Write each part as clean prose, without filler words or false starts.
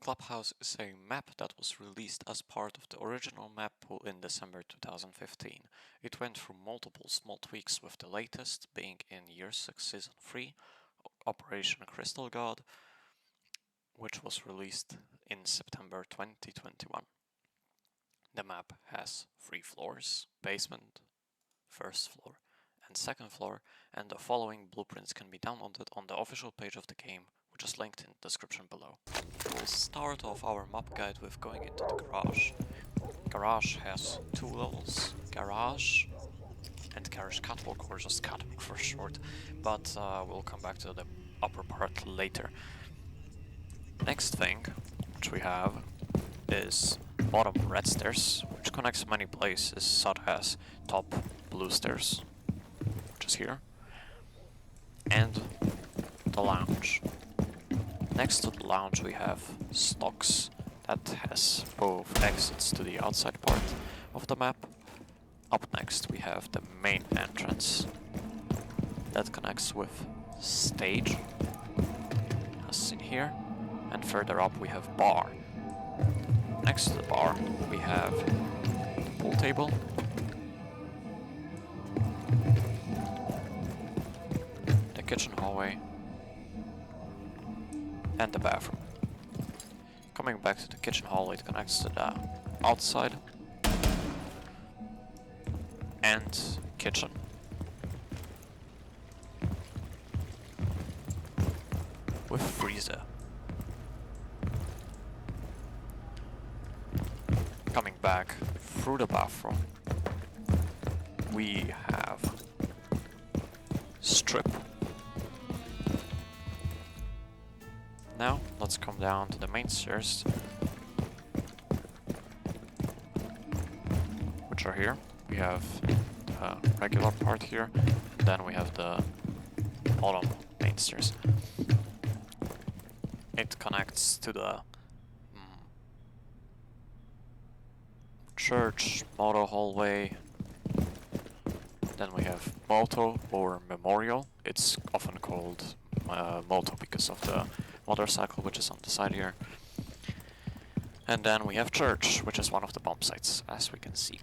Clubhouse is a map that was released as part of the original map pool in December 2015. It went through multiple small tweaks, with the latest being in Year 6 Season 3, Operation Crystal God, which was released in September 2021. The map has 3 floors: basement, first floor, and second floor, and the following blueprints can be downloaded on the official page of the game, which is linked in the description below. We'll start off our map guide with going into the garage. Garage has 2 levels: garage and garage catwalk, or just catwalk for short, but we'll come back to the upper part later. Next thing which we have is bottom red stairs, which connects many places, such as top blue stairs, which is here, and the lounge. Next to the lounge we have stocks that has both exits to the outside part of the map. Up next we have the main entrance that connects with stage, as seen here, and further up we have bar. Next to the bar we have the pool table, the kitchen hallway, and the bathroom. Coming back to the kitchen hall, it connects to the outside and kitchen. With freezer. Coming back through the bathroom, we have strip. Now let's come down to the main stairs, which are here. We have the regular part here, and then we have the bottom main stairs. It connects to the church motto hallway. Then we have motto or memorial. It's often called motto because of the motorcycle which is on the side here. And then we have church, which is one of the bomb sites, as we can see.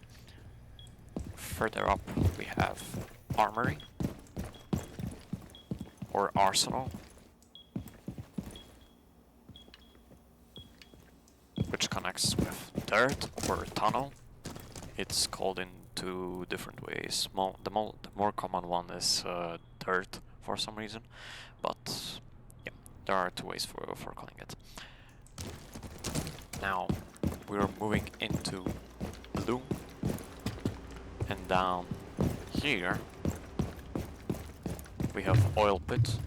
Further up we have armory or arsenal, which connects with dirt or tunnel. It's called in 2 different ways. The more common one is dirt for some reason, but yeah, there are 2 ways for calling it. Now we're moving into blue, and down here we have oil pit,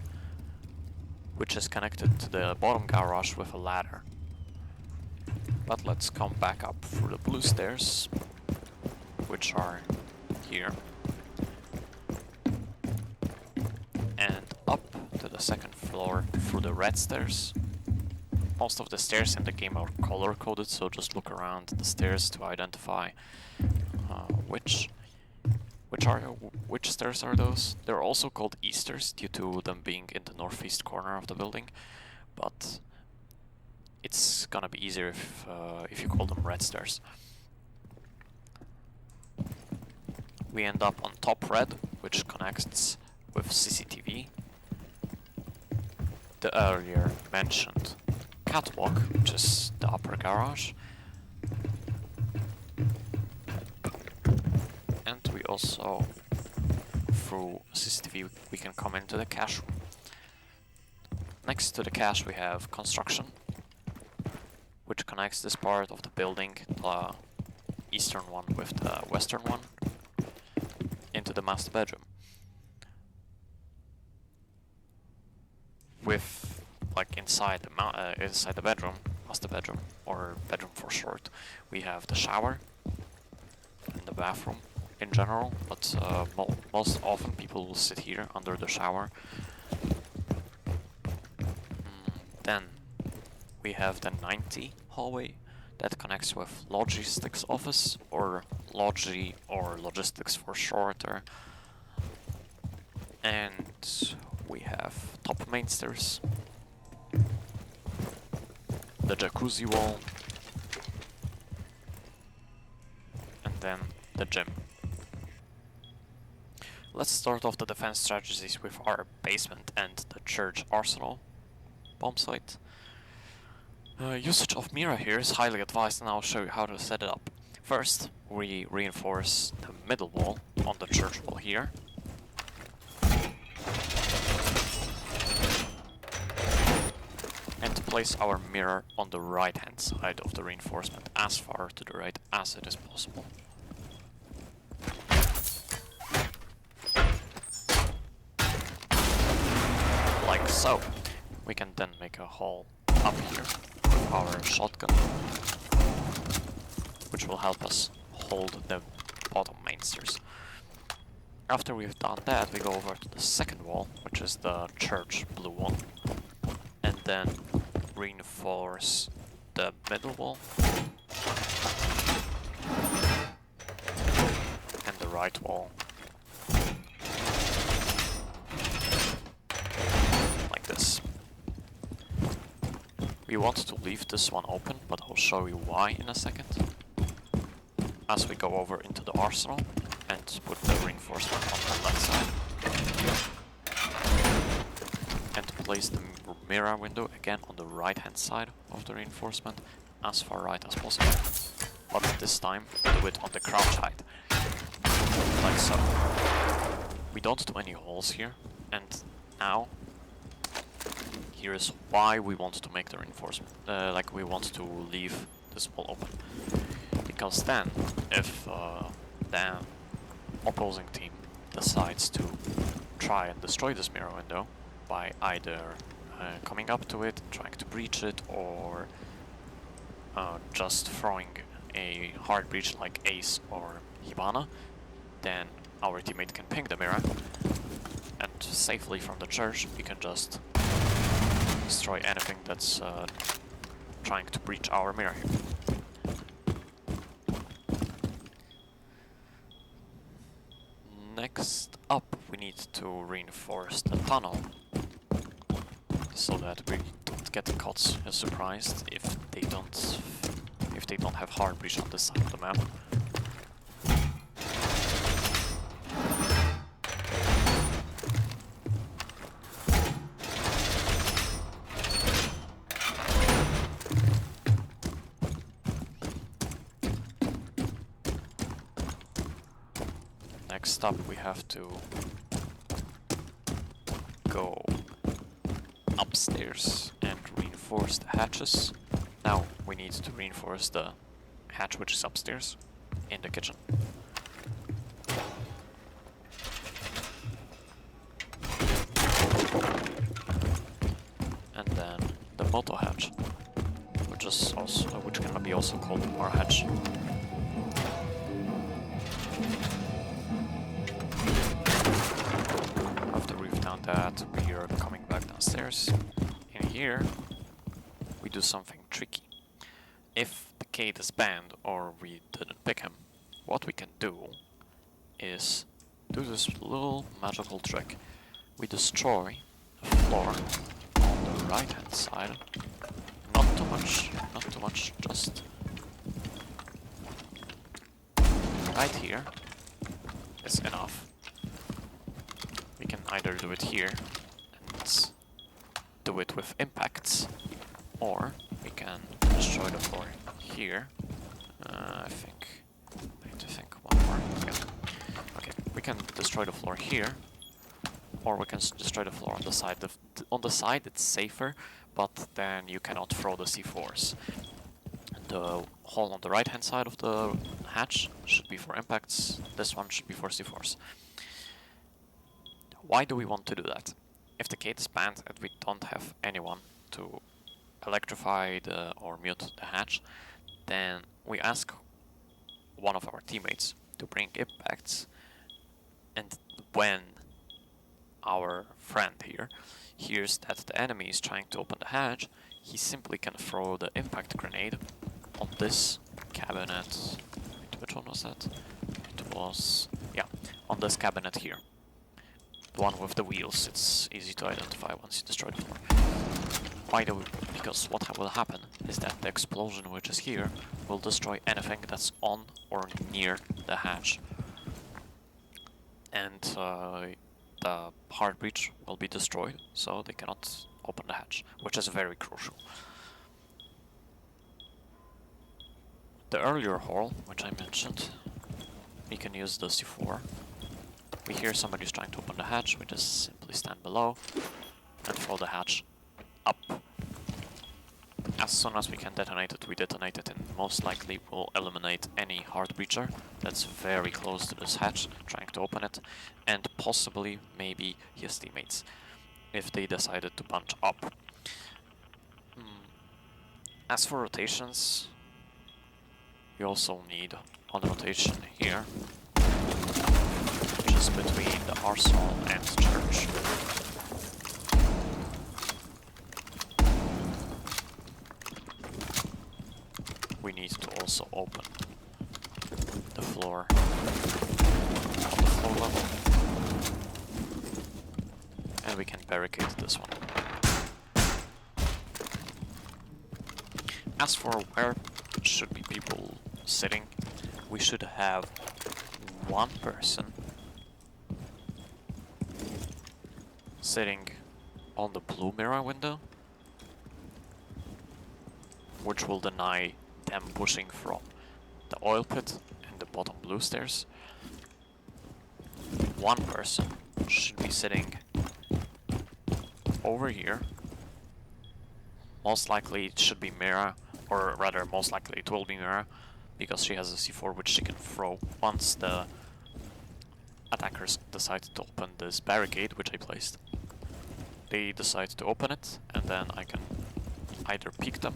which is connected to the bottom garage with a ladder. But let's come back up through the blue stairs, which are here, and up to the second floor through the red stairs. Most of the stairs in the game are color coded, so just look around the stairs to identify which stairs are those. They're also called Easters due to them being in the northeast corner of the building, but it's gonna be easier if you call them red stairs. We end up on top red, which connects with CCTV, the earlier mentioned catwalk, which is the upper garage, and we also, through CCTV, we can come into the cache room. Next to the cache we have construction, which connects this part of the building, the eastern one with the western one, into the master bedroom. With, like, inside the bedroom, master bedroom, or bedroom for short, we have the shower and the bathroom in general, but most often people will sit here under the shower. Then we have the 90 hallway that connects with logistics office, or logi, or logistics for shorter. And we have top main stairs, the jacuzzi wall, and then the gym. Let's start off the defense strategies with our basement and the church arsenal bomb site. Usage of Mira here is highly advised, and I'll show you how to set it up. First, we reinforce the middle wall on the church wall here. And place our mirror on the right hand side of the reinforcement, as far to the right as it is possible. Like so. We can then make a hole up here with our shotgun, which will help us hold the bottom main stairs. After we've done that, we go over to the second wall, which is the church blue one, and then reinforce the middle wall and the right wall. Like this. We want to leave this one open, but I'll show you why in a second. As we go over into the arsenal and put the reinforcement on the left side. And place the mirror window again on the right hand side of the reinforcement, as far right as possible. But this time do it on the crouch height. Like so. We don't do any holes here, and now here's why we want to make the reinforcement, like we want to leave this wall open. Because then, if the opposing team decides to try and destroy this mirror window by either coming up to it, trying to breach it, or just throwing a hard breach like Ace or Hibana, then our teammate can ping the mirror, and safely from the church we can just destroy anything that's trying to breach our mirror here. Next up, we need to reinforce the tunnel so that we don't get caught surprised if they don't have hard breach on this side of the map. Next up, we have to go upstairs and reinforce the hatches. Now we need to reinforce the hatch which is upstairs in the kitchen. And then the moto hatch, which can be also called the bar hatch. After we've done that, we are coming back downstairs. In here, we do something tricky. If the Kate is banned or we didn't pick him, what we can do is do this little magical trick. We destroy the floor on the right hand side. Not too much, just right here is enough. We can either do it here and do it with impacts, or we can destroy the floor here. I need to think one more. Yeah. Okay, we can destroy the floor here, or we can destroy the floor on the side. On the side it's safer, but then you cannot throw the C4s. The hole on the right hand side of the hatch should be for impacts, this one should be for C4s. Why do we want to do that? If the gate is banned and we don't have anyone to electrify or mute the hatch, then we ask one of our teammates to bring impacts, and when our friend here hears that the enemy is trying to open the hatch, he simply can throw the impact grenade on this cabinet. Which one was that? It was, yeah, on this cabinet here. The one with the wheels. It's easy to identify once you destroy the floor. Because what will happen is that the explosion which is here will destroy anything that's on or near the hatch. And the hard breach will be destroyed, so they cannot open the hatch, which is very crucial. The earlier hall, which I mentioned, we can use the C4. We hear somebody's trying to open the hatch, we just simply stand below and throw the hatch up. As soon as we can detonate it, we detonate it, and most likely we'll eliminate any hard breacher that's very close to this hatch, trying to open it, and possibly maybe his teammates, if they decided to bunch up. As for rotations, we also need one rotation here, which is between the arsenal and church. We need to also open the floor on the floor level, and we can barricade this one. As for where should be people sitting, we should have one person sitting on the blue mirror window, which will deny them pushing from the oil pit and the bottom blue stairs. One person should be sitting over here. Most likely it should be Mira, or rather most likely it will be Mira, because she has a C4 which she can throw once the attackers decide to open this barricade which I placed. They decide to open it, and then I can either peek them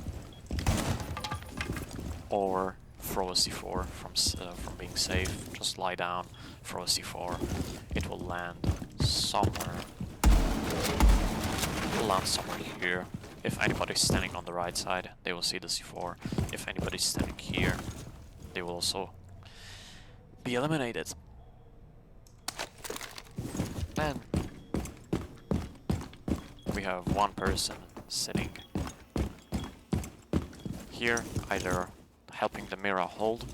or throw a C4 from being safe. Just lie down, throw a C4. It will land somewhere. It will land somewhere here. If anybody's standing on the right side, they will see the C4. If anybody's standing here, they will also be eliminated. And we have one person sitting here, either helping the Mira hold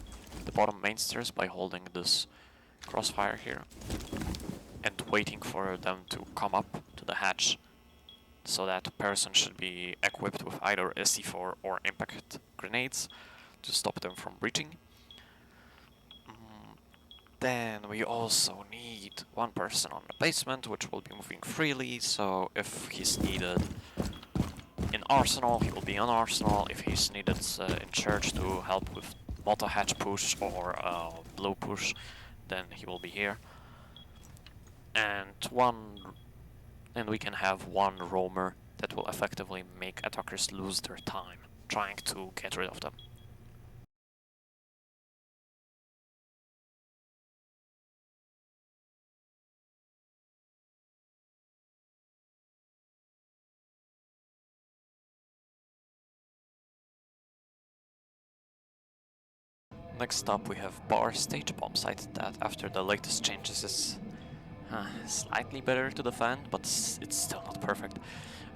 the bottom main stairs by holding this crossfire here, and waiting for them to come up to the hatch, so that person should be equipped with either a C4 or impact grenades to stop them from breaching. Then we also need one person on the basement, which will be moving freely, so if he's needed in Arsenal, he will be on Arsenal. If he's needed in church to help with multi-hatch push or blue push, then he will be here. And we can have one roamer that will effectively make attackers lose their time trying to get rid of them. Next up we have bar stage bomb site that after the latest changes is slightly better to defend, but it's still not perfect.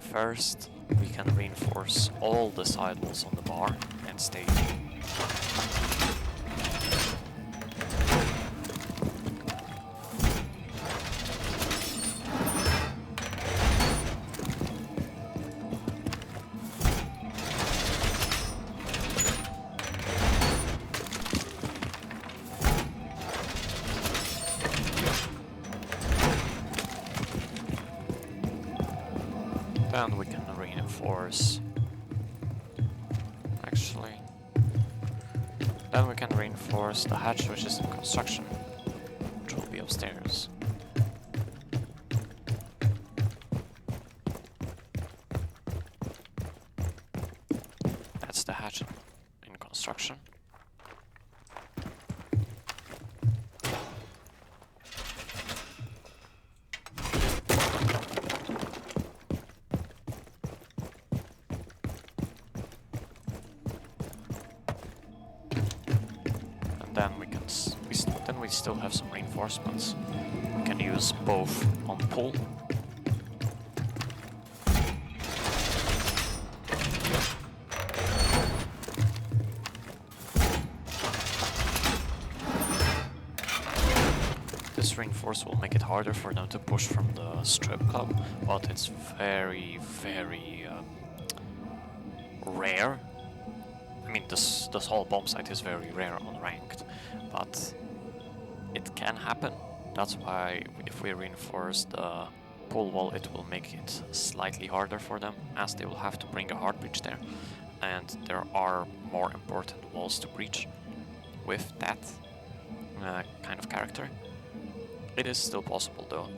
First we can reinforce all the sidewalls on the bar and stage. Then we can reinforce. Then we can reinforce the hatch which is in construction, which will be upstairs. That's the hatch in construction. Then we still have some reinforcements. We can use both on pull This reinforce will make it harder for them to push from the strip club, but it's very, very rare. I mean, this whole bomb site is very rare on ranked, but it can happen. That's why if we reinforce the pull wall, it will make it slightly harder for them, as they will have to bring a hard breach there, and there are more important walls to breach with that kind of character. It is still possible though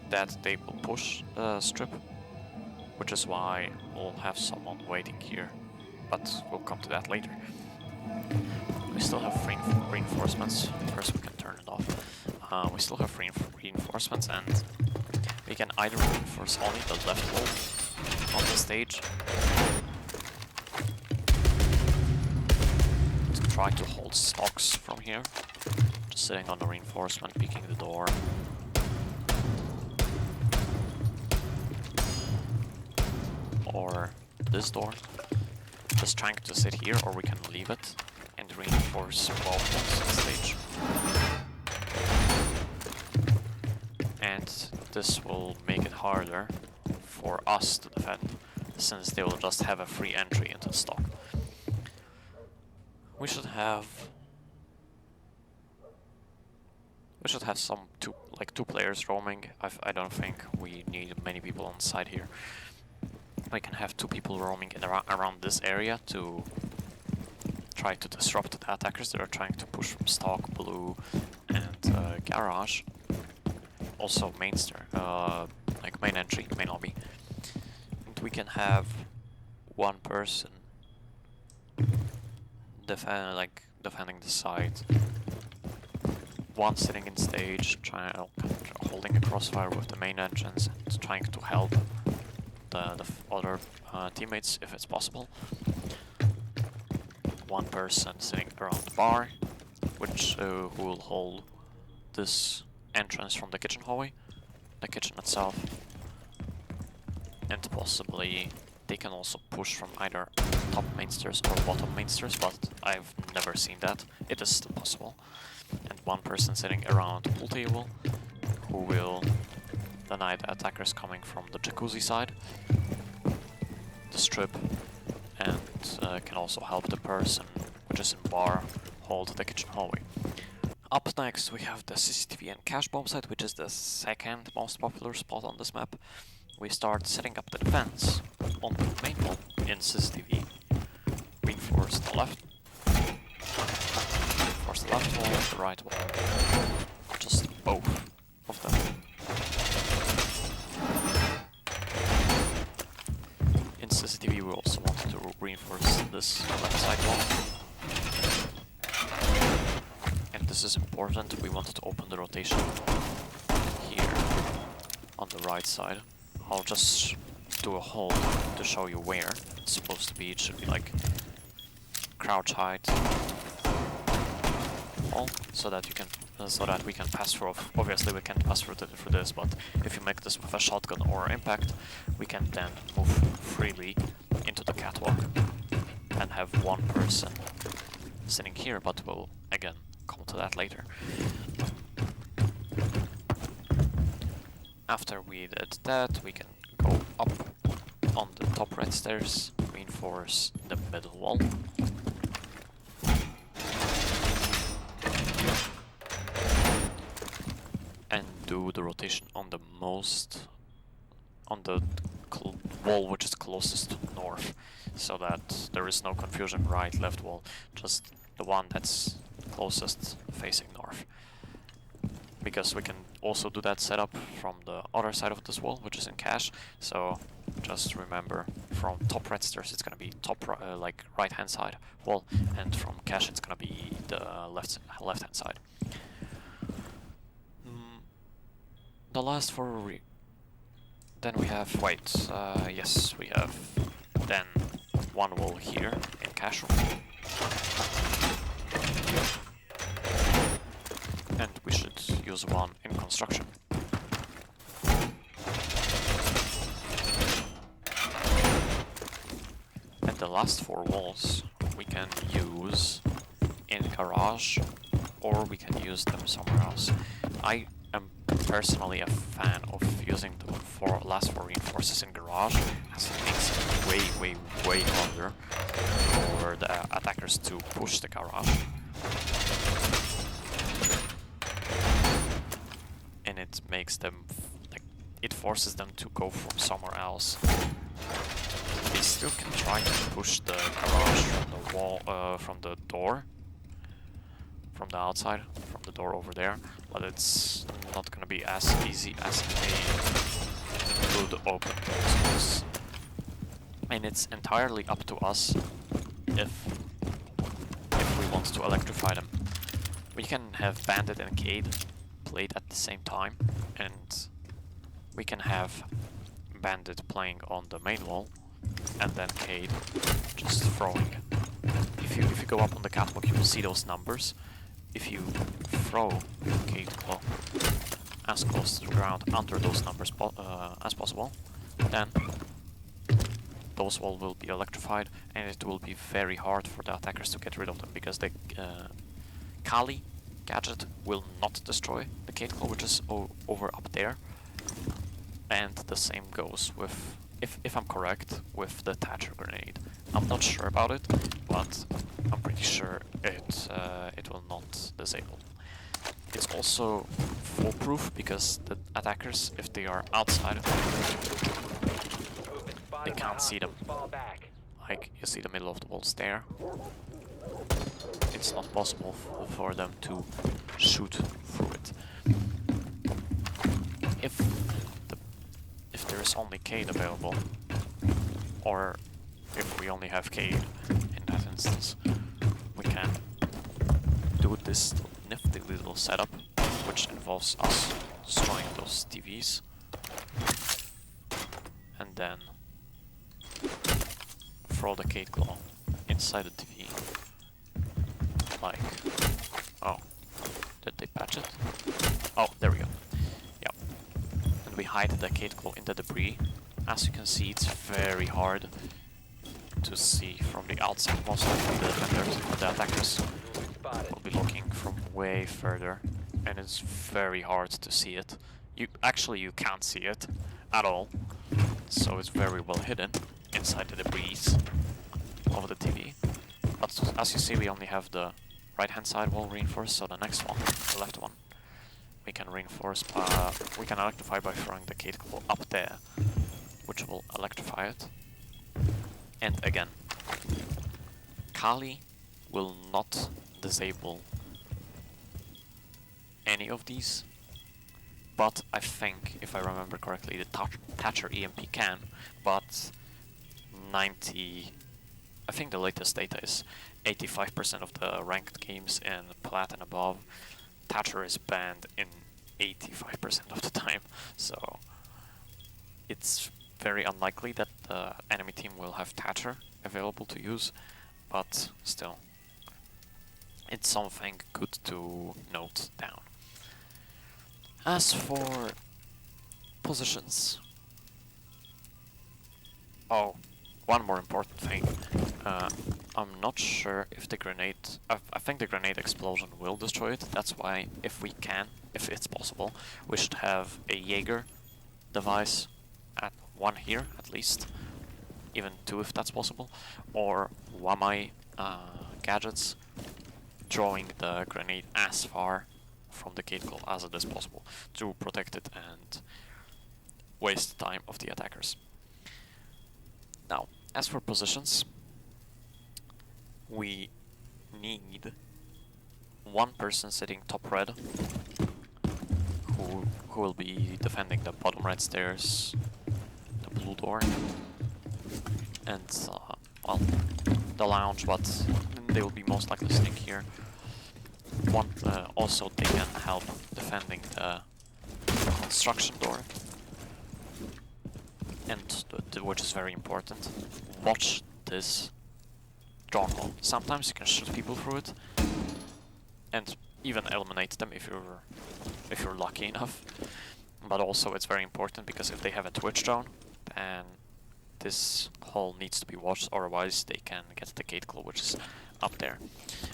that they will push the strip, which is why we'll have someone waiting here, but we'll come to that later. We still have reinforcements. First we can turn it off. We still have reinforcements, and we can either reinforce only the left wall on the stage to try to hold stocks from here, just sitting on the reinforcement, peeking the door. Or this door, just trying to sit here, or we can leave it and reinforce both walls on the stage. And this will make it harder for us to defend, since they will just have a free entry into the stock. We should have some two players roaming. I don't think we need many people on side here. We can have 2 people roaming in around this area to try to disrupt the attackers that are trying to push from stock, blue, and garage. Also main like main entry, main lobby. And we can have 1 person defending the site, 1 sitting in stage, holding a crossfire with the main entrance and trying to help the other teammates if it's possible. 1 person sitting around the bar, who will hold this entrance from the kitchen hallway, the kitchen itself, and possibly they can also push from either top main stairs or bottom main stairs, but I've never seen that. It is still possible. And 1 person sitting around the pool table, who will deny the attackers coming from the jacuzzi side, the strip, and can also help the person which is in bar hold the kitchen hallway. Up next we have the CCTV and cache bomb site, which is the 2nd most popular spot on this map. We start setting up the defense on the main wall in CCTV. Reinforce the left. Reinforce the left wall, the right wall. Just both of them. In CCTV we also wanted to reinforce this left side wall. And this is important, we wanted to open the rotation here on the right side. I'll just do a hold to show you where it's supposed to be. It should be like crouch height wall, so that we can pass through. Obviously we can't pass through this, but if you make this with a shotgun or impact, we can then move freely into the catwalk and have 1 person sitting here, but we'll again come to that later. After we did that, we can go up on the top right stairs, reinforce the middle wall. And do the rotation on the wall which is closest to north, so that there is no confusion right, left wall, just the one that's closest facing north. Because we can also do that setup from the other side of this wall, which is in cache, so just remember, from top right stairs it's gonna be like right hand side wall, and from cache it's gonna be the left hand side. The last 4 then we have, yes, we have then 1 wall here in cache room. And we should use 1 in construction. And the last 4 walls we can use in garage, or we can use them somewhere else. I am personally a fan of using the last four reinforces in garage, as it makes it way harder for the attackers to push the garage. And it makes them, like, it forces them to go from somewhere else. They still can try to push the garage from the wall, from the door, from the outside, from the door over there, but it's not gonna be as easy as they could open those doors. And it's entirely up to us if we want to electrify them. We can have Bandit and Cade played at the same time, and we can have Bandit playing on the main wall, and then Cade just throwing. If you go up on the catwalk, you will see those numbers. If you throw Cade Claw as close to the ground under those numbers as possible, then those all will be electrified, and it will be very hard for the attackers to get rid of them, because the Kali gadget will not destroy the Cade Claw, which is over up there. And the same goes with, if I'm correct, with the Thatcher grenade. I'm not sure about it, but I'm pretty sure it will not disable. It's also foolproof, because the attackers, if they are outside, they can't see them. Like, you see the middle of the walls there. It's not possible for them to shoot through it. If there is only Cade available, or if we only have Cade in that instance, we can do this nifty little setup, which involves us destroying those TVs, and then throw the Cade Claw inside the TV. Like, oh, did they patch it? Oh, there we go. Yep. And we hide the Cade Claw in the debris. As you can see, it's very hard to see from the outside. Most likely the defenders, the attackers, will be looking from way further, and it's very hard to see it. You can't see it at all, so it's very well hidden inside the debris of the TV. But as you see, we only have the right-hand side wall reinforced, so the next one, the left one, we can reinforce. We can electrify by throwing the Cade Claw up there, which will electrify it. And again, Kali will not disable any of these, but I think, if I remember correctly, the Thatcher EMP can, but I think the latest data is 85% of the ranked games in Plat and above, Thatcher is banned in 85% of the time, so it's very unlikely that the enemy team will have Thatcher available to use, but still, it's something good to note down. As for positions, oh, one more important thing. I'm not sure if the grenade... I think the grenade explosion will destroy it. That's why, if it's possible, we should have a Jaeger device at one here, at least. Even two, if that's possible. Or Wamai gadgets, drawing the grenade as far from the Cade Claw as it is possible, to protect it and waste the time of the attackers. Now, as for positions, we need one person sitting top red, who will be defending the bottom right stairs, the blue door, and well, the lounge, but they will be most likely sitting here. Also, they can help defending the construction door, and which is very important. Watch this drawn wall. Sometimes you can shoot people through it, and even eliminate them if you're lucky enough. But also, it's very important, because if they have a twitch drone, then this hole needs to be watched, otherwise they can get the Cade Claw, which is up there,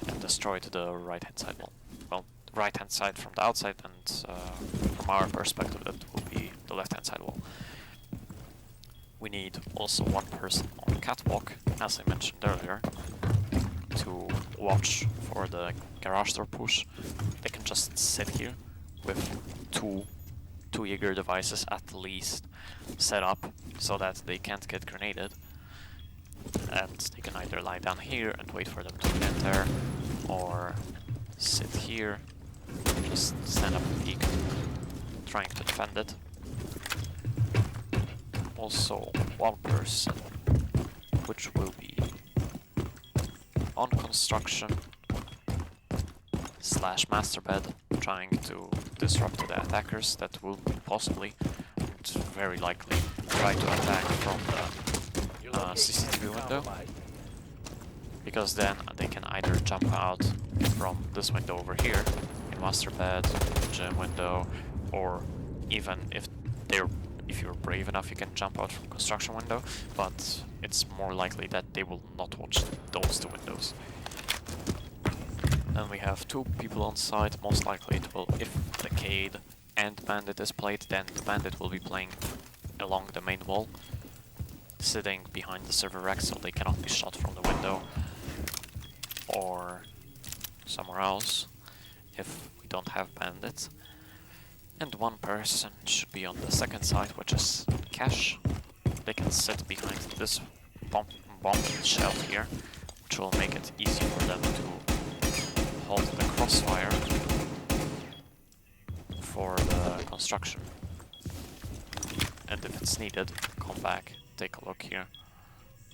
and destroy the right hand side wall. Well, right hand side from the outside, and from our perspective that will be the left hand side wall. We need also one person on the catwalk, as I mentioned earlier, to watch for the garage door push. They can just sit here with two Jaeger devices at least set up so that they can't get grenaded, and they can either lie down here and wait for them to enter, or sit here, just stand up and peek, trying to defend it. Also one person which will be on construction / master bed, trying to disrupt the attackers that will possibly, and very likely, try to attack from the CCTV window, because then they can either jump out from this window over here, in master bed, gym window, or even if you're brave enough, you can jump out from construction window, but it's more likely that they will not watch those two windows. Then we have two people on site. Most likely it will, if the Cade and Bandit is played, then the Bandit will be playing along the main wall, sitting behind the server rack so they cannot be shot from the window or somewhere else if we don't have Bandits. And one person should be on the second side, which is Cash. They can sit behind this bomb shelf here, which will make it easy for them to hold the crossfire for the construction. And if it's needed, come back, take a look here.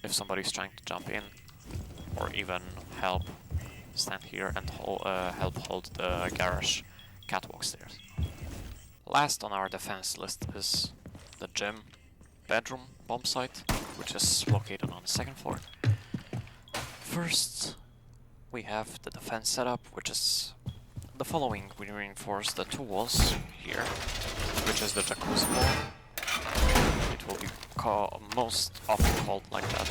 If somebody's trying to jump in, or even help, stand here and help hold the garage catwalk stairs. Last on our defense list is the gym bedroom bomb site, which is located on the second floor. First, we have the defense setup, which is the following. We reinforce the two walls here, which is the jacuzzi wall. It will be most often called like that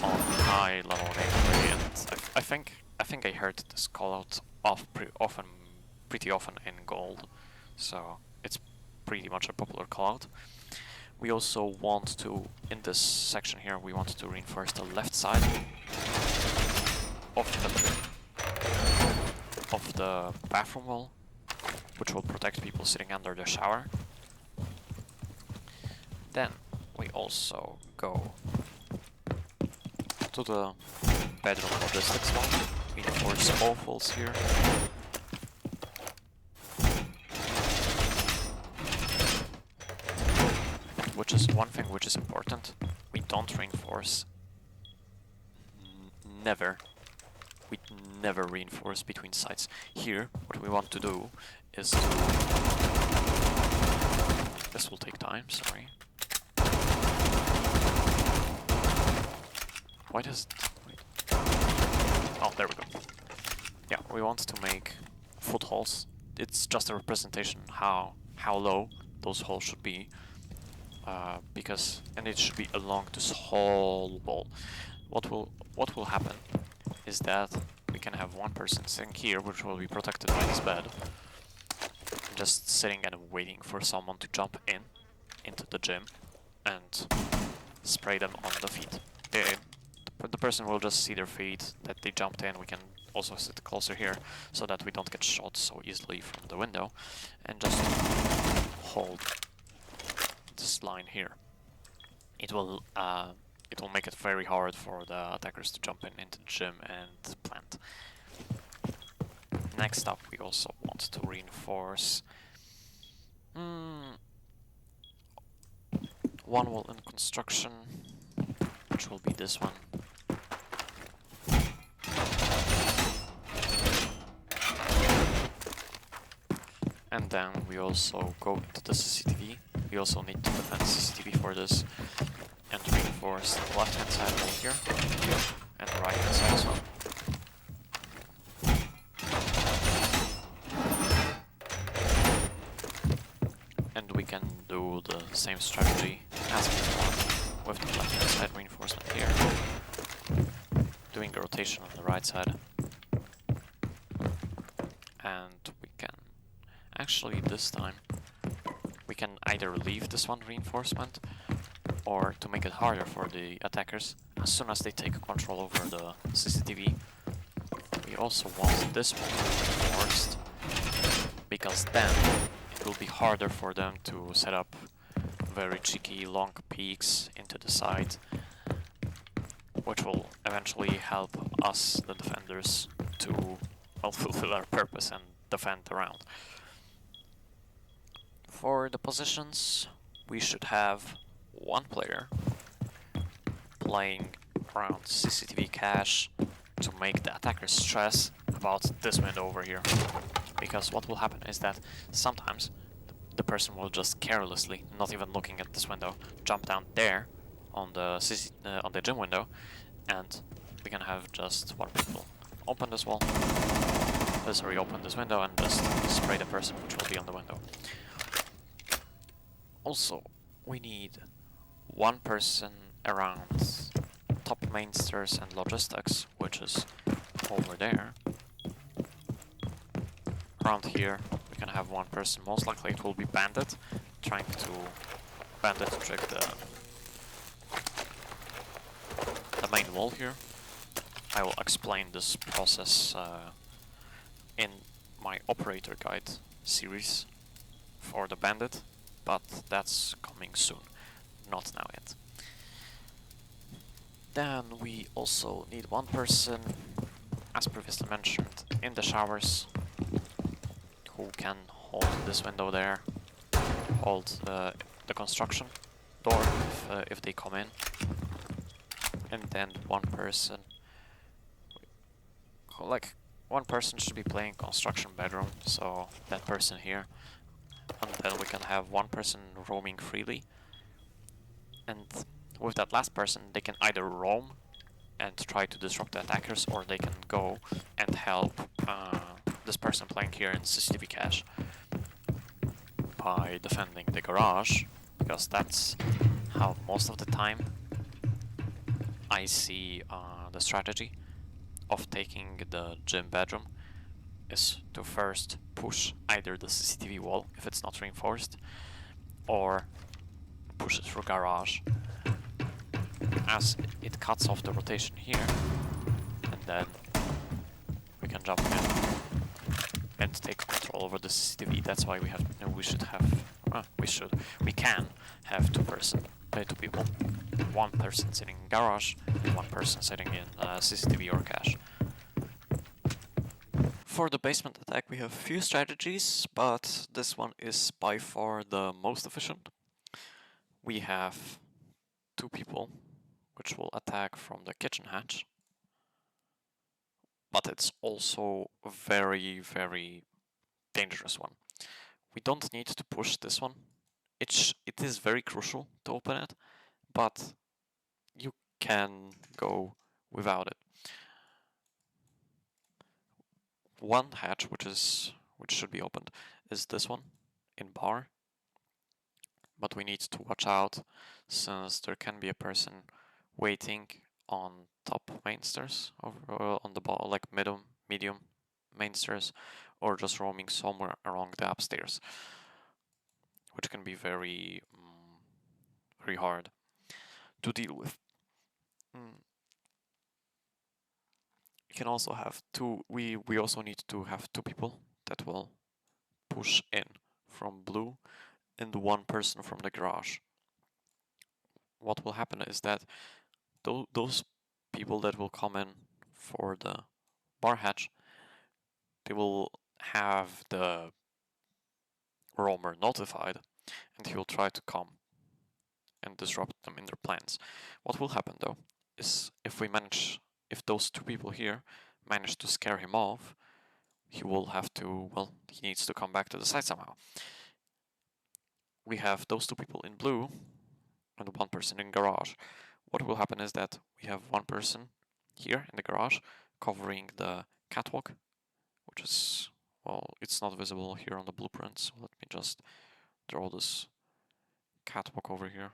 on high level gameplay, and I think I heard this call out pretty often in gold. So it's pretty much a popular call out. We also want to, in this section here, we want to reinforce the left side of the bathroom wall, which will protect people sitting under the shower. Then we also go to the bedroom logistics wall, reinforce both walls here. Which is one thing which is important. We don't reinforce. We never reinforce between sides. Here, what we want to do is to... This will take time, sorry. Why does it... Wait. Oh, there we go. Yeah, we want to make footholes. It's just a representation how low those holes should be. And it should be along this whole wall. What will happen is that we can have one person sitting here, which will be protected by this bed, just sitting and waiting for someone to jump into the gym and spray them on the feet. The person will just see their feet that they jumped in. We can also sit closer here so that we don't get shot so easily from the window, and just hold this line here. It will make it very hard for the attackers to jump into the gym and plant. Next up, we also want to reinforce one wall in construction, which will be this one. And then we also go to the CCTV. We also need to defend CCTV for this, and reinforce the left hand side wall here, and the right hand side as well. And we can do the same strategy as before, with the left hand side reinforcement here, doing a rotation on the right side, and we can actually this time we can either leave this one reinforcement, or to make it harder for the attackers, as soon as they take control over the CCTV, we also want this one reinforced, because then it will be harder for them to set up very cheeky long peaks into the side, which will eventually help us, the defenders, to well, fulfill our purpose and defend around. For the positions, we should have one player playing around CCTV cache to make the attackers stress about this window over here. Because what will happen is that sometimes the person will just carelessly, not even looking at this window, jump down there on the gym window, and we can have just one people open this wall, open this window and just spray the person which will be on the window. Also, we need one person around top mainsters and logistics, which is over there. Around here, we can have one person. Most likely it will be Bandit, trying to trick the main wall here. I will explain this process in my operator guide series for the Bandit, but that's coming soon, not now yet. Then we also need one person, as previously mentioned, in the showers, who can hold this window there, hold the construction door if they come in, and then one person should be playing construction bedroom, so that person here, and then we can have one person roaming freely, and with that last person they can either roam and try to disrupt the attackers, or they can go and help this person playing here in CCTV cache by defending the garage, because that's how most of the time I see the strategy of taking the gym bedroom is to first push either the CCTV wall if it's not reinforced, or push it through garage, as it cuts off the rotation here, and then we can jump in and take control over the CCTV. That's why we can have two people. One person sitting in garage and one person sitting in CCTV or cache. For the basement attack we have few strategies, but this one is by far the most efficient. We have two people which will attack from the kitchen hatch, but it's also a very, very dangerous one. We don't need to push this one. It is very crucial to open it, but you can go without it. One hatch which should be opened is this one in bar, but we need to watch out since there can be a person waiting on top main stairs, or on the bottom, like medium main stairs, or just roaming somewhere along the upstairs, which can be very very hard to deal with. We can also have we also need to have two people that will push in from blue and one person from the garage. What will happen is that those people that will come in for the bar hatch, they will have the roamer notified, and he will try to come and disrupt them in their plans. What will happen though is if those two people here manage to scare him off, he needs to come back to the site somehow. We have those two people in blue and one person in garage. What will happen is that we have one person here in the garage covering the catwalk, which is, well, it's not visible here on the blueprint, so let me just draw this catwalk over here.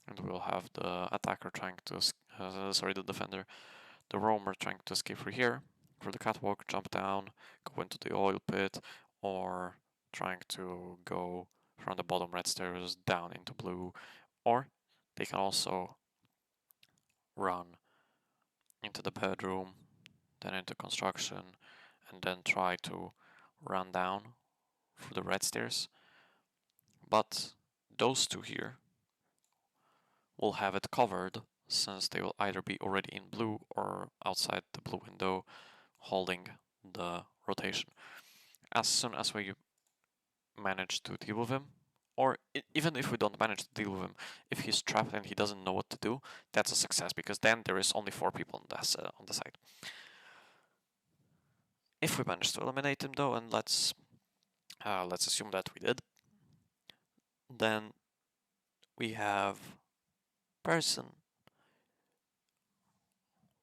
And we'll have the attacker trying to, the defender, the roamer trying to escape through here, through the catwalk, jump down, go into the oil pit, or trying to go from the bottom red stairs down into blue, or they can also run into the bedroom, then into construction, and then try to run down through the red stairs. But those two here will have it covered, since they will either be already in blue or outside the blue window holding the rotation. As soon as we manage to deal with him, or even if we don't manage to deal with him, if he's trapped and he doesn't know what to do, that's a success, because then there is only 4 people on the side. If we manage to eliminate him though, and let's assume that we did, then we have person.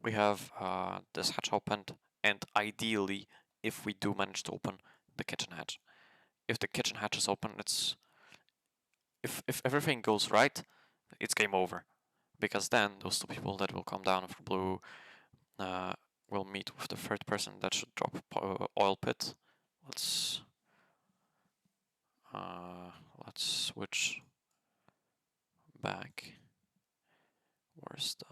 We have this hatch opened, and ideally, if we do manage to open the kitchen hatch, if the kitchen hatch is open, it's if everything goes right, it's game over, because then those 2 people that will come down for blue will meet with the 3rd person that should drop oil pit. Let's switch back. Where's the?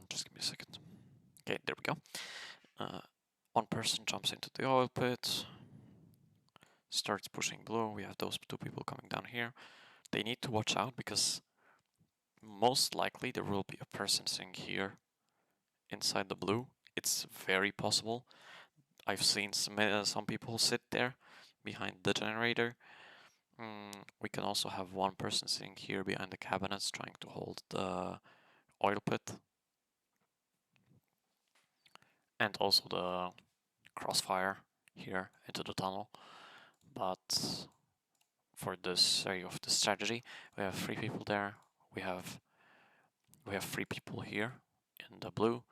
Just give me a second. Okay, there we go. 1 person jumps into the oil pit, starts pushing blue. We have those 2 people coming down here. They need to watch out, because most likely there will be a person sitting here inside the blue. It's very possible. I've seen some people sit there behind the generator. We can also have 1 person sitting here behind the cabinets trying to hold the oil pit. And also the crossfire here into the tunnel. But for this area of the strategy, we have 3 people there. We have 3 people here in the blue.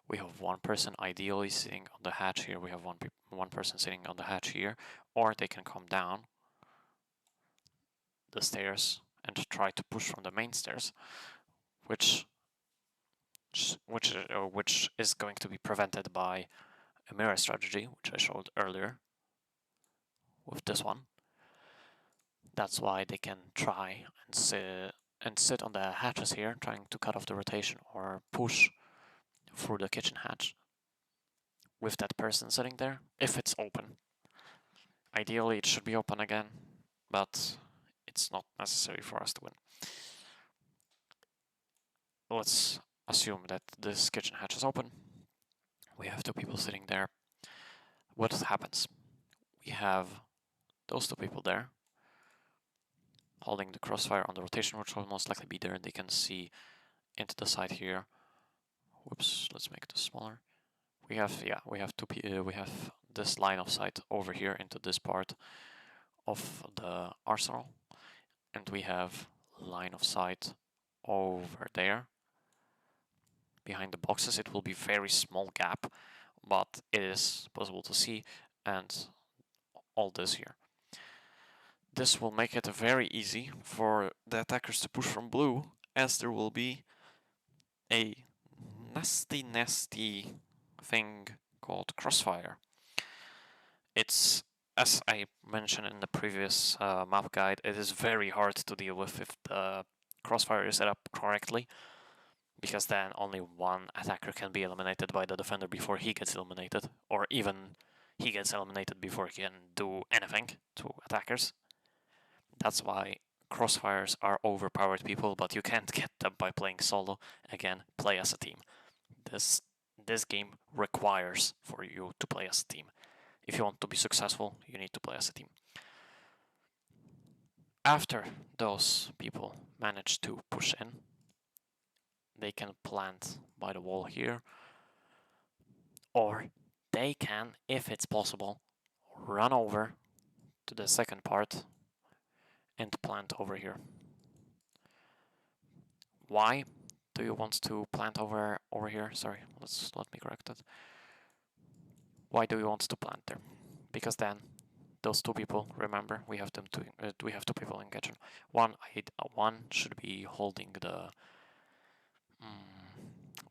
We have 1 person ideally sitting on the hatch here. We have one person sitting on the hatch here, or they can come down the stairs and try to push from the main stairs, which is going to be prevented by a mirror strategy, which I showed earlier with this one. That's why they can try and sit on the hatches here, trying to cut off the rotation or push through the kitchen hatch with that person sitting there, if it's open. Ideally, it should be open again, but it's not necessary for us to win. Let's assume that this kitchen hatch is open. We have 2 people sitting there. What happens? We have those 2 people there holding the crossfire on the rotation, which will most likely be there. They can see into the side here. Whoops, let's make this smaller. We have this line of sight over here into this part of the arsenal, and we have line of sight over there behind the boxes. It will be very small gap, but it is possible to see, and all this here. This will make it very easy for the attackers to push from blue, as there will be a nasty thing called crossfire. It's, as I mentioned in the previous map guide, it is very hard to deal with if the crossfire is set up correctly, because then only 1 attacker can be eliminated by the defender before he gets eliminated, or even he gets eliminated before he can do anything to attackers. That's why crossfires are overpowered people, but you can't get them by playing solo. Again, play as a team. This game requires for you to play as a team. If you want to be successful, you need to play as a team. After those people manage to push in, they can plant by the wall here, or they can, if it's possible, run over to the second part and plant over here. Why do you want to plant over here? Sorry, let me correct that. Why do you want to plant there? Because then those 2 people, remember, we have 2 people in kitchen. One should be holding the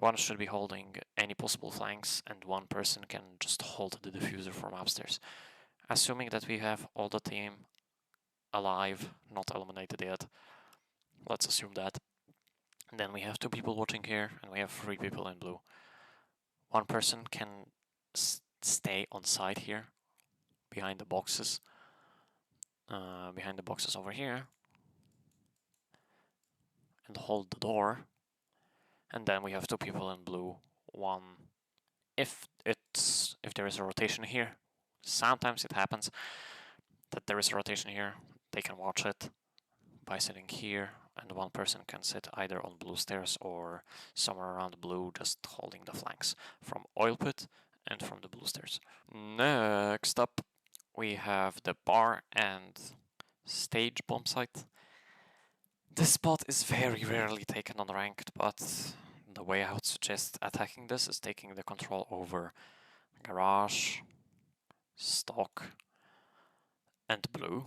one should be holding any possible flanks, and one person can just hold the diffuser from upstairs. Assuming that we have all the team alive, not eliminated yet, let's assume that. And then we have 2 people watching here, and we have 3 people in blue. One person can stay on site here, behind the boxes over here, and hold the door. And then we have 2 people in blue. One, if there is a rotation here, sometimes it happens that there is a rotation here, they can watch it by sitting here, and one person can sit either on blue stairs or somewhere around blue, just holding the flanks from oil pit and from the blue stairs. Next up, we have the bar and stage bomb site. This spot is very rarely taken on ranked, but the way I would suggest attacking this is taking the control over garage, stock, and blue,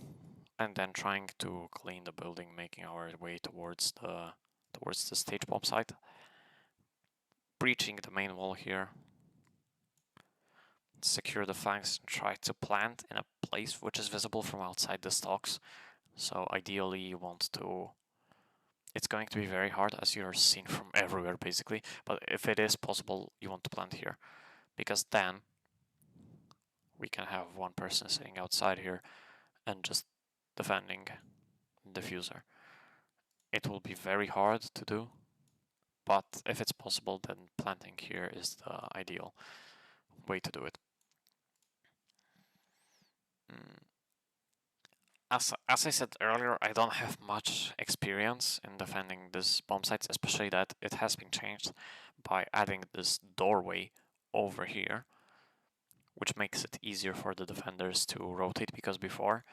and then trying to clean the building, making our way towards the stage bomb site, breaching the main wall here, secure the flanks, and try to plant in a place which is visible from outside the stocks. So ideally you want to... It's going to be very hard as you're seen from everywhere basically, but if it is possible, you want to plant here, because then we can have one person sitting outside here and just defending diffuser. It will be very hard to do, but if it's possible, then planting here is the ideal way to do it. As I said earlier, I don't have much experience in defending this bomb sites, especially that it has been changed by adding this doorway over here, which makes it easier for the defenders to rotate, because before,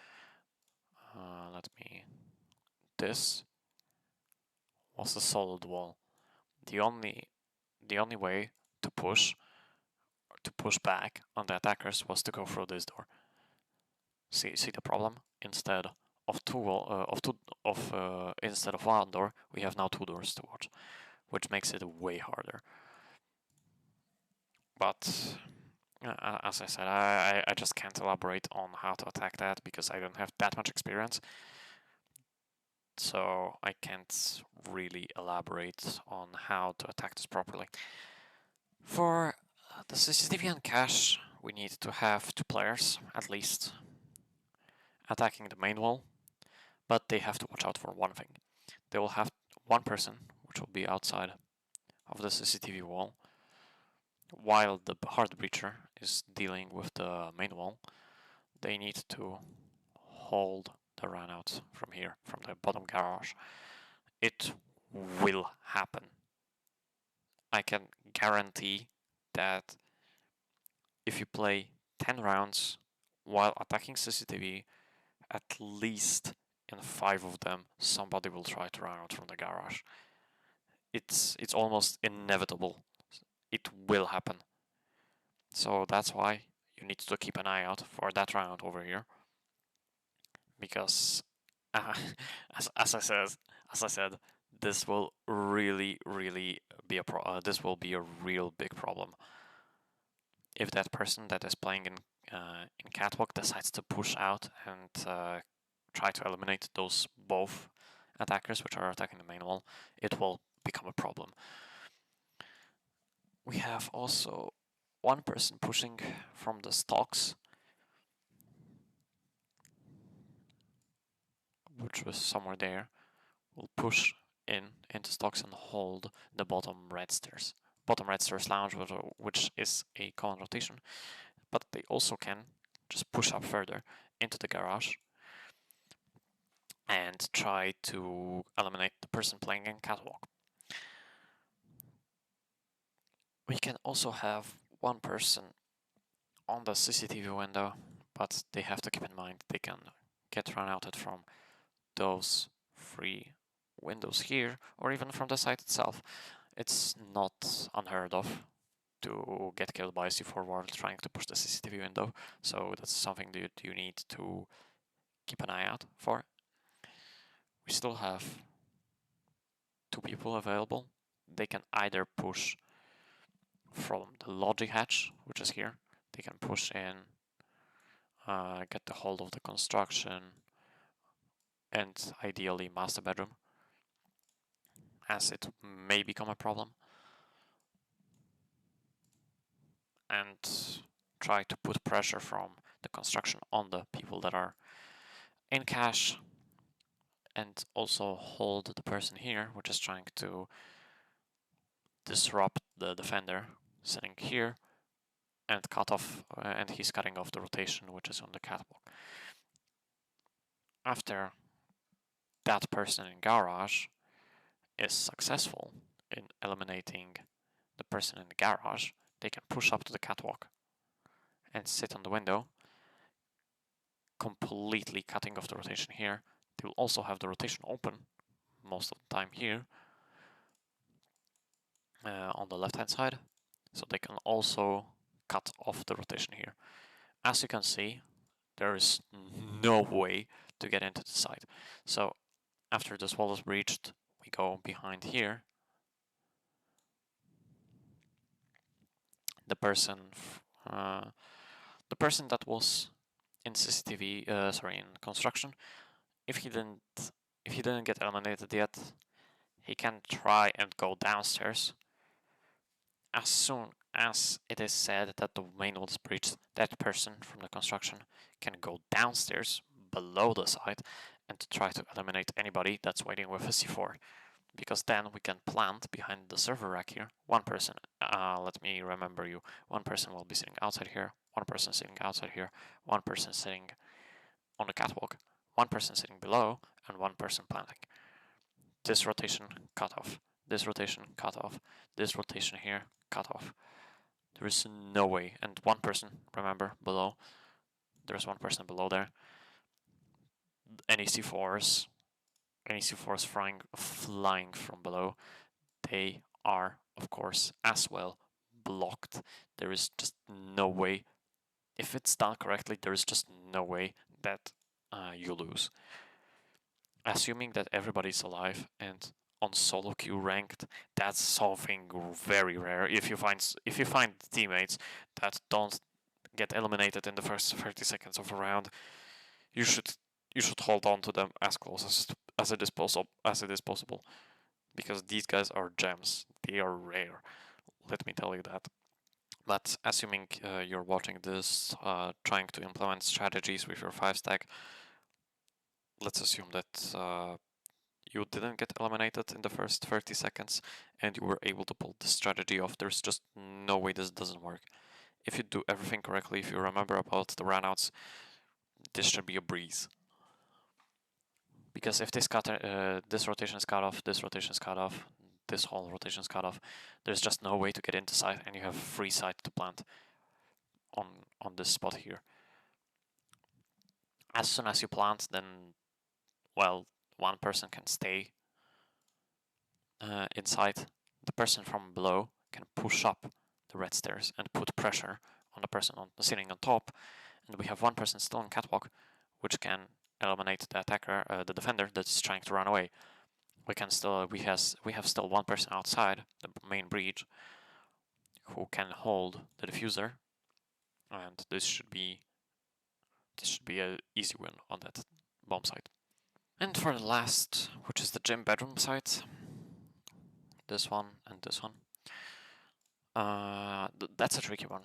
this was a solid wall. The only way to push back on the attackers was to go through this door. See the problem? Instead of instead of one door, we have now 2 doors to watch, which makes it way harder. But as I said, I just can't elaborate on how to attack that because I don't have that much experience. So I can't really elaborate on how to attack this properly. For the CCTV and cache, we need to have 2 players at least attacking the main wall, but they have to watch out for one thing. They will have one person, which will be outside of the CCTV wall, while the hard breacher is dealing with the main wall. They need to hold the run out from here, from the bottom garage. It will happen. I can guarantee that if you play 10 rounds while attacking CCTV, at least in 5 of them, somebody will try to run out from the garage. It's almost inevitable. It will happen. So that's why you need to keep an eye out for that round over here. Because, as I said, this will really be this will be a real big problem. If that person that is playing in catwalk decides to push out and try to eliminate those both attackers which are attacking the main wall, it will become a problem. We have also one person pushing from the stocks, which was somewhere there, will push into stocks and hold the bottom red stairs lounge, which is a common rotation, but they also can just push up further into the garage and try to eliminate the person playing in catwalk. We can also have one person on the CCTV window, but they have to keep in mind they can get run outed from those 3 windows here, or even from the site itself. It's not unheard of to get killed by a C4 ward trying to push the CCTV window, so that's something that you need to keep an eye out for. We still have 2 people available. They can either push from the logic hatch, which is here. They can push in, get the hold of the construction, and ideally master bedroom, as it may become a problem, and try to put pressure from the construction on the people that are in cash, and also hold the person here, which is trying to disrupt the defender sitting here, and cut off, and he's cutting off the rotation, which is on the catwalk. After that person in garage is successful in eliminating the person in the garage, they can push up to the catwalk and sit on the window, completely cutting off the rotation here. They will also have the rotation open most of the time here on the left hand side, so they can also cut off the rotation here. As you can see, there is no way to get into the side. So after this wall is breached, we go behind here. The person that was in CCTV, in construction, if he didn't get eliminated yet, he can try and go downstairs. As soon as it is said that the main wall is breached, that person from the construction can go downstairs below the site and try to eliminate anybody that's waiting with a C4. Because then we can plant behind the server rack here. One person, let me remember you, one person will be sitting outside here, one person sitting outside here, one person sitting on the catwalk, one person sitting below, and one person planting. This rotation cut off, this rotation cut off, this rotation here cut off. There is no way, and one person, remember, below, there's one person below there. Any C4s flying from below, they are, of course, as well blocked. There is just no way. If it's done correctly, there is just no way that you lose. Assuming that everybody's alive and on solo queue ranked, that's something very rare. If you find teammates that don't get eliminated in the first 30 seconds of a round, you should hold on to them as close as it is possible, because these guys are gems. They are rare. Let me tell you that. But assuming you're watching this, trying to implement strategies with your 5-stack, let's assume that you didn't get eliminated in the first 30 seconds and you were able to pull the strategy off. There's just no way this doesn't work. If you do everything correctly, if you remember about the runouts, this should be a breeze. Because if this rotation is cut off, this rotation is cut off, this whole rotation is cut off, there's just no way to get into site, and you have free site to plant on this spot here. As soon as you plant, then, well, one person can stay inside. The person from below can push up the red stairs and put pressure on the person sitting on top, and we have one person still on catwalk, which can eliminate the attacker, the defender that's trying to run away. We have still one person outside the main breach who can hold the diffuser, and this should be an easy win on that bomb site. And for the last, which is the gym bedroom site, this one and this one, that's a tricky one.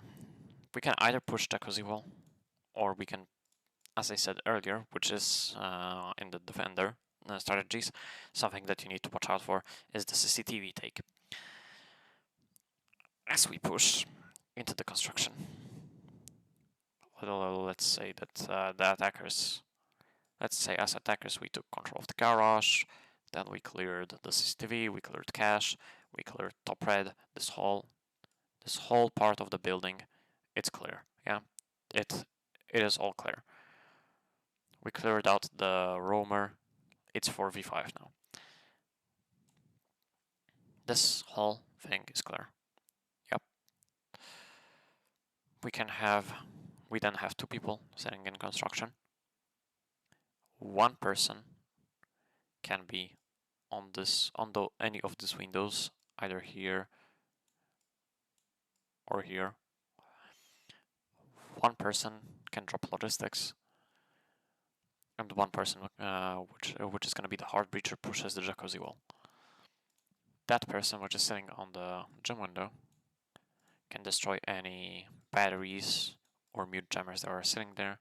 We can either push the cozy wall, or we can, as I said earlier, which is in the defender strategies, something that you need to watch out for is the CCTV take. As we push into the construction, let's say that the attackers, as attackers, we took control of the garage, then we cleared the CCTV, we cleared cache, we cleared top red, this whole part of the building, it's clear, yeah? It is all clear. We cleared out the roamer, it's 4v5 now. This whole thing is clear. Yep. We then have two people sitting in construction. One person can be on any of these windows, either here or here. One person can drop logistics, and one person, which is going to be the hard breacher, pushes the jacuzzi wall. That person, which is sitting on the gym window, can destroy any batteries or mute jammers that are sitting there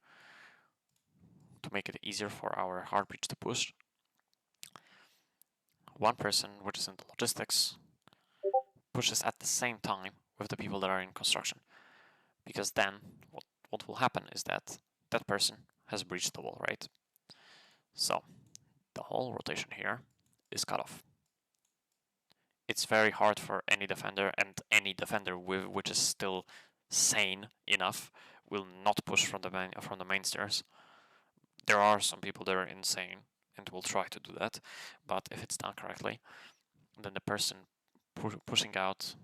to make it easier for our hard breach to push. One person, which is in the logistics, pushes at the same time with the people that are in construction, because then what will happen is that that person has breached the wall, right? So the whole rotation here is cut off. It's very hard for any defender, and any defender which is still sane enough will not push from the main stairs. There are some people that are insane and will try to do that, but if it's done correctly, then the person pushing out,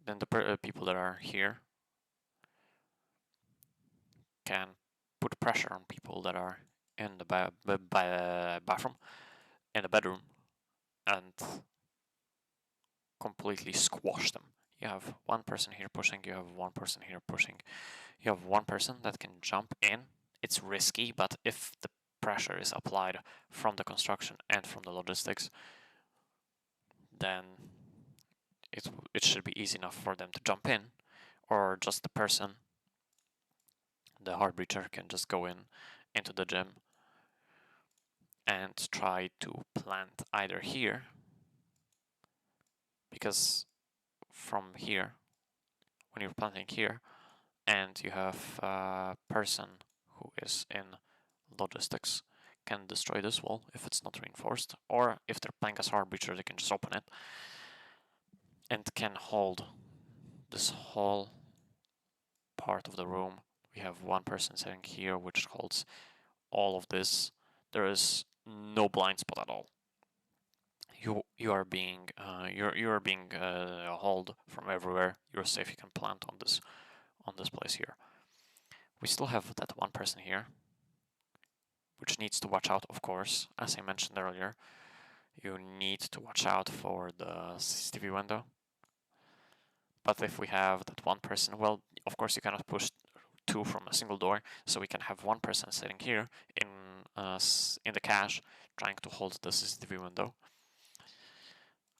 then the people that are here can put pressure on people that are in the bathroom, in the bedroom, and completely squash them. You have one person here pushing, you have one person here pushing, you have one person that can jump in. It's risky, but if the pressure is applied from the construction and from the logistics, then it should be easy enough for them to jump in, or just the person, the hard breacher, can just go into the gym and try to plant either here, because from here, when you're planting here and you have a person who is in logistics, can destroy this wall if it's not reinforced, or if they're playing as hard breacher, they can just open it and can hold this whole part of the room. We have one person sitting here which holds all of this. There is no blind spot at all. You are being hauled from everywhere. You're safe. You can plant on this place here. We still have that one person here, which needs to watch out, of course. As I mentioned earlier, you need to watch out for the CCTV window. But if we have that one person, well, of course you cannot push two from a single door, so we can have one person sitting here in the cache trying to hold the CCTV window.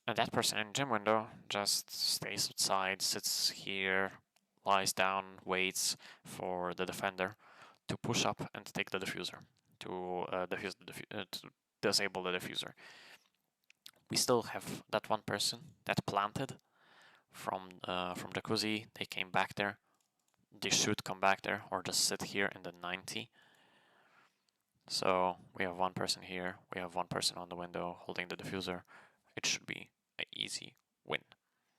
And that person in gym window just stays outside, sits here, lies down, waits for the defender to push up and take the diffuser, to disable the diffuser. We still have that one person that planted from jacuzzi. They came back there. They should come back there or just sit here in the 90. So we have one person here. We have one person on the window holding the diffuser. It should be an easy win.